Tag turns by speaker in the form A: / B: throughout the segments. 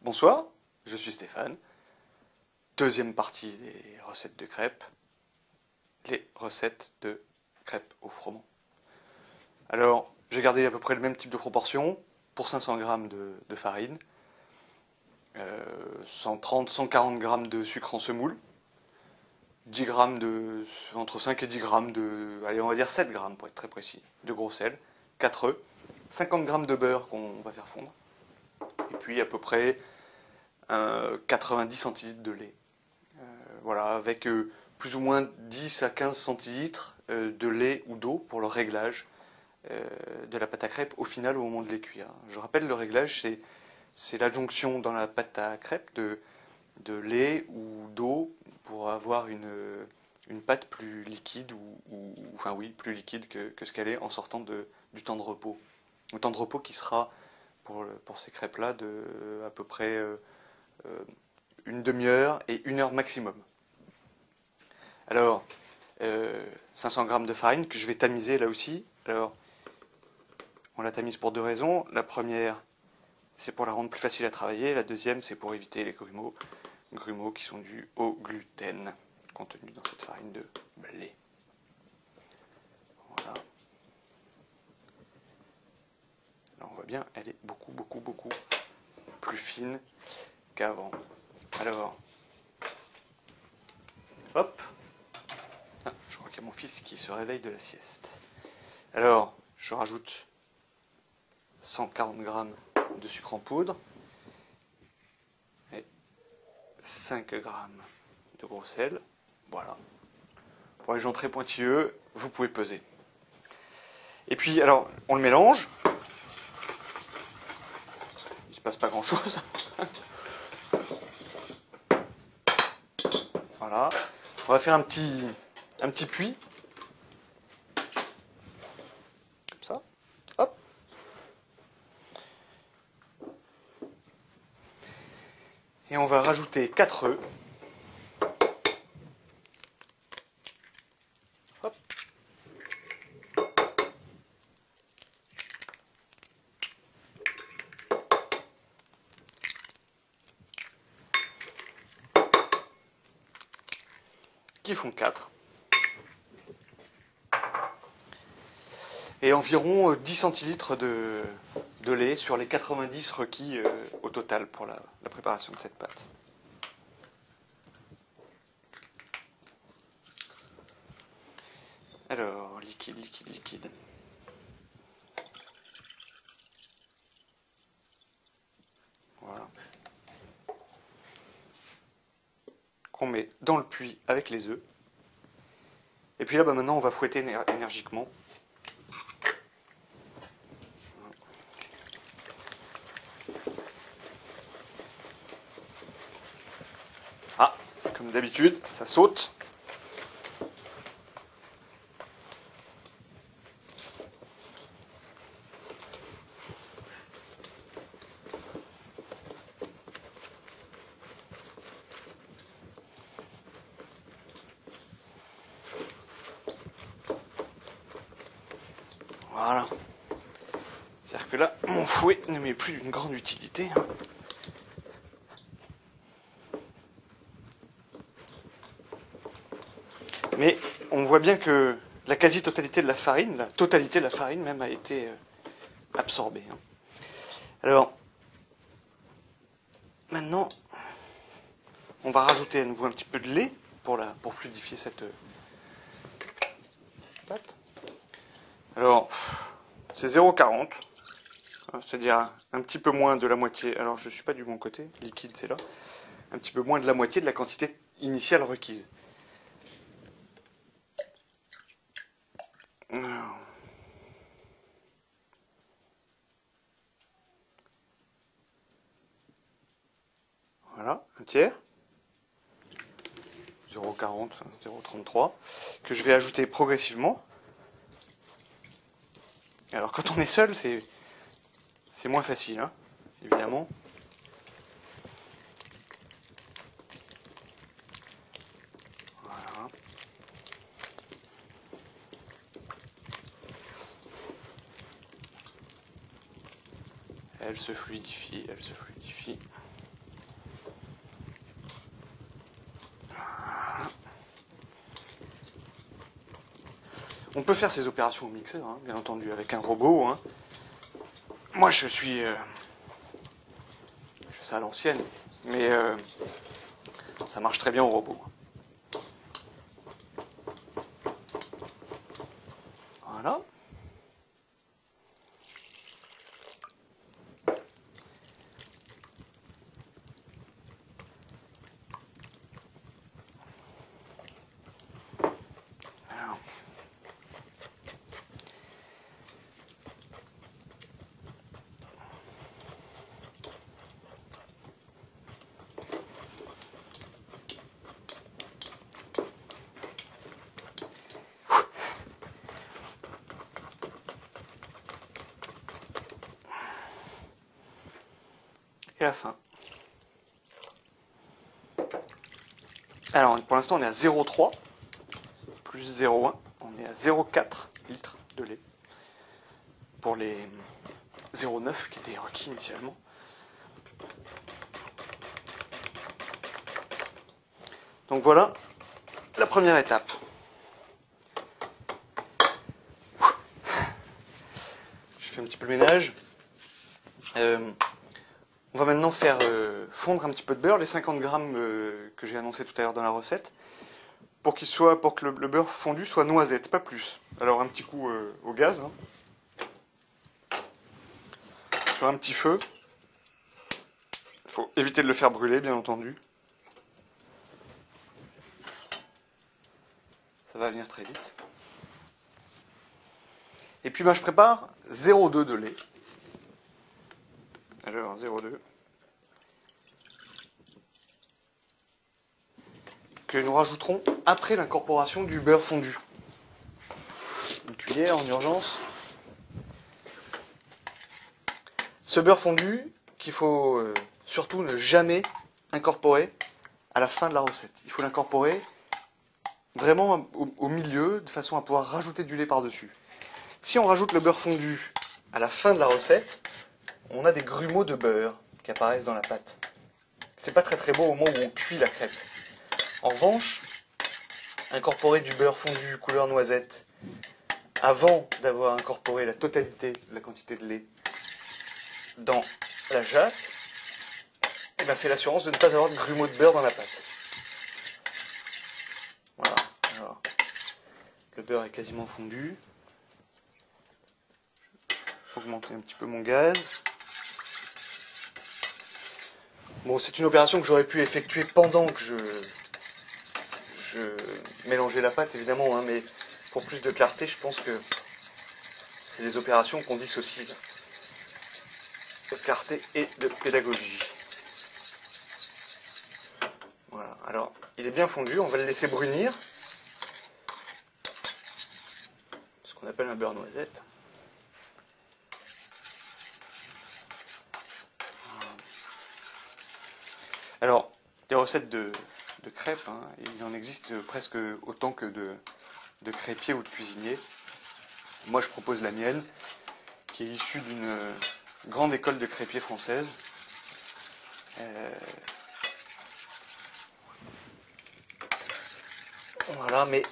A: Bonsoir, je suis Stéphane. Deuxième partie des recettes de crêpes. Les recettes de crêpes au froment. Alors, j'ai gardé à peu près le même type de proportion pour 500 g de farine, 130-140 g de sucre en semoule, 10 g entre 5 et 10 g allez, on va dire 7 g pour être très précis, de gros sel, 4 œufs, 50 g de beurre qu'on va faire fondre, et puis à peu près 90 centilitres de lait. Voilà, avec plus ou moins 10 à 15 centilitres de lait ou d'eau pour le réglage de la pâte à crêpes au final au moment de les cuire. Je rappelle, le réglage, c'est l'adjonction dans la pâte à crêpes de lait ou d'eau pour avoir une pâte plus liquide, enfin oui, plus liquide que ce qu'elle est en sortant du temps de repos. Le temps de repos qui sera pour ces crêpes-là de à peu près une demi-heure et 1 heure maximum. Alors, 500 g de farine que je vais tamiser là aussi. Alors, on la tamise pour deux raisons. La première, c'est pour la rendre plus facile à travailler. La deuxième, c'est pour éviter les grumeaux qui sont dus au gluten contenu dans cette farine de blé. Voilà. Alors, on voit bien, elle est beaucoup plus fine qu'avant. Alors, hop. Ah, je crois qu'il y a mon fils qui se réveille de la sieste. Alors, je rajoute 140 g de sucre en poudre et 5 g de gros sel. Voilà. Pour les gens très pointilleux, vous pouvez peser. Et puis, alors, on le mélange. Il ne se passe pas grand-chose. Voilà. On va faire un petit puits. Comme ça. Hop. Et on va rajouter 4 œufs. Hop. Qui font 4. Et environ 10 centilitres de lait sur les 90 requis au total pour la préparation de cette pâte. Alors, liquide. Voilà. Qu'on met dans le puits avec les œufs. Et puis là, maintenant, on va fouetter énergiquement. Ah, comme d'habitude, ça saute. Voilà. C'est-à-dire que là, mon fouet ne m'est plus d'une grande utilité. Mais on voit bien que la quasi-totalité de la farine, la totalité de la farine même, a été absorbée. Alors, maintenant, on va rajouter à nouveau un petit peu de lait pour fluidifier cette pâte. Alors, c'est 0,40, c'est-à-dire un petit peu moins de la moitié. Alors, je ne suis pas du bon côté, liquide c'est là. Un petit peu moins de la moitié de la quantité initiale requise. Alors, voilà, un tiers. 0,40, 0,33, que je vais ajouter progressivement. Alors quand on est seul, c'est moins facile, hein, évidemment. Voilà. Elle se fluidifie. On peut faire ces opérations au mixeur, hein, bien entendu, avec un robot. Hein. Moi, je fais ça à l'ancienne, mais ça marche très bien au robot. Voilà. Alors. Et la fin. Alors, pour l'instant, on est à 0,3 plus 0,1. On est à 0,4 litres de lait pour les 0,9 qui étaient requis initialement. Donc voilà la première étape. Je fais un petit peu le ménage. On va maintenant faire fondre un petit peu de beurre, les 50 grammes que j'ai annoncé tout à l'heure dans la recette, pour que le beurre fondu soit noisette, pas plus. Alors un petit coup au gaz, hein, sur un petit feu. Il faut éviter de le faire brûler, bien entendu. Ça va venir très vite. Et puis je prépare 0,2 de lait. Alors 0,2. Que nous rajouterons après l'incorporation du beurre fondu. Une cuillère en urgence. Ce beurre fondu qu'il faut surtout ne jamais incorporer à la fin de la recette. Il faut l'incorporer vraiment au milieu, de façon à pouvoir rajouter du lait par-dessus. Si on rajoute le beurre fondu à la fin de la recette, on a des grumeaux de beurre qui apparaissent dans la pâte. C'est pas très très beau au moment où on cuit la crêpe. En revanche, incorporer du beurre fondu couleur noisette avant d'avoir incorporé la totalité de la quantité de lait dans la jatte, eh ben c'est l'assurance de ne pas avoir de grumeaux de beurre dans la pâte. Voilà. Alors, le beurre est quasiment fondu. Je vais augmenter un petit peu mon gaz. Bon, c'est une opération que j'aurais pu effectuer pendant que je mélangeais la pâte, évidemment, hein, mais pour plus de clarté, je pense que c'est des opérations qu'on dissocie de clarté et de pédagogie. Voilà, alors il est bien fondu, on va le laisser brunir. Ce qu'on appelle un beurre noisette. Alors, des recettes de crêpes, hein, il en existe presque autant que de crêpiers ou de cuisiniers. Moi, je propose la mienne, qui est issue d'une grande école de crêpiers française. Voilà, mais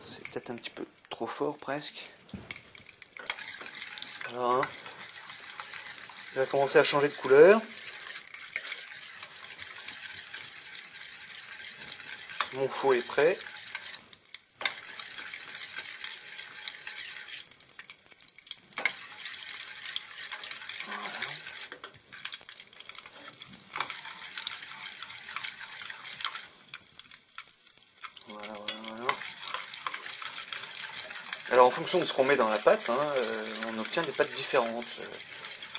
A: c'est peut-être un petit peu trop fort presque. Voilà. Hein. Il va commencer à changer de couleur. Mon faux est prêt. Voilà. Alors en fonction de ce qu'on met dans la pâte, hein, on obtient des pâtes différentes.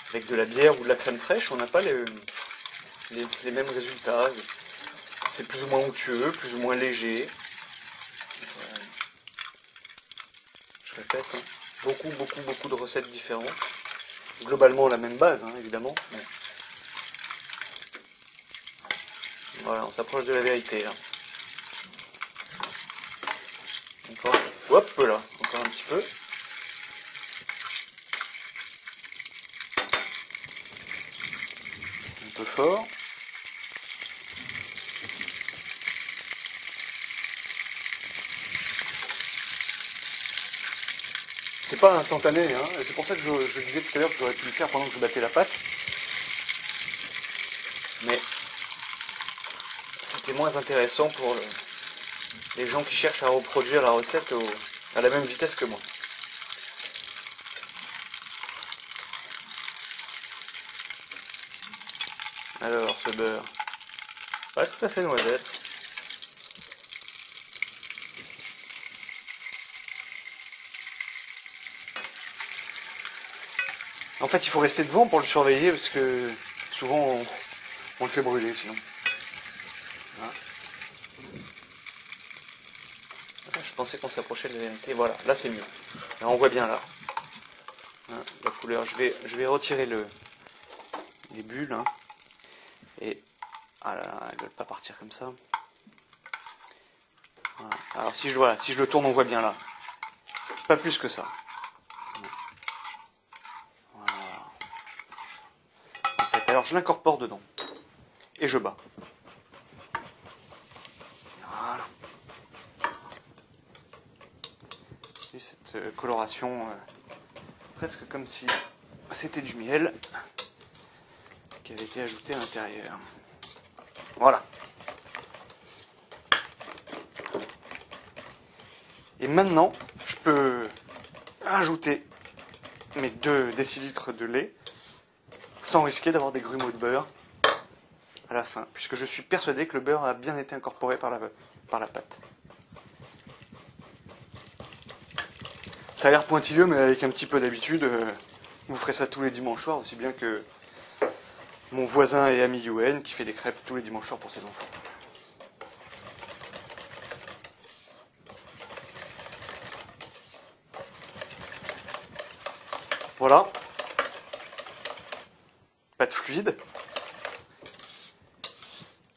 A: Avec de la bière ou de la crème fraîche, on n'a pas les mêmes résultats. C'est plus ou moins onctueux, plus ou moins léger. Je répète, hein, beaucoup de recettes différentes. Globalement la même base, hein, évidemment. Mais... Voilà, on s'approche de la vérité là. Encore, hop là, encore un petit peu. Un peu fort. c'est pas instantané, hein. C'est pour ça que je disais tout à l'heure que j'aurais pu le faire pendant que je battais la pâte. Mais c'était moins intéressant pour les gens qui cherchent à reproduire la recette à la même vitesse que moi. Alors, ce beurre, pas tout à fait noisette. En fait, il faut rester devant pour le surveiller parce que souvent on le fait brûler sinon. Voilà. Je pensais qu'on s'approchait de la vérité. Voilà, là c'est mieux. Là, on voit bien là. Hein, la couleur. Je vais retirer les bulles. Hein, et ah là là, elles ne veulent pas partir comme ça. Voilà. Alors si je le tourne, on voit bien là. Pas plus que ça. Voilà. En fait, alors je l'incorpore dedans. Et je bats. Voilà. Et cette coloration, presque comme si c'était du miel qui avait été ajouté à l'intérieur. Voilà. Et maintenant, je peux ajouter mes 2 décilitres de lait sans risquer d'avoir des grumeaux de beurre à la fin, puisque je suis persuadé que le beurre a bien été incorporé par la pâte. Ça a l'air pointilleux, mais avec un petit peu d'habitude, vous ferez ça tous les dimanches soirs, aussi bien que mon voisin et ami Yuen qui fait des crêpes tous les dimanches soirs pour ses enfants. Voilà. Pâte fluide.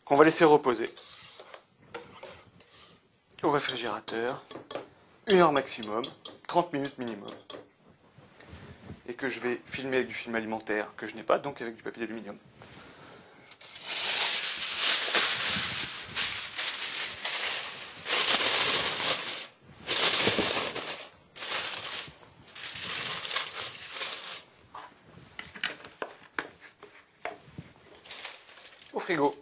A: Qu'on va laisser reposer au réfrigérateur 1 heure maximum, 30 minutes minimum. Et que je vais filmer avec du film alimentaire que je n'ai pas, donc avec du papier d'aluminium. Au frigo.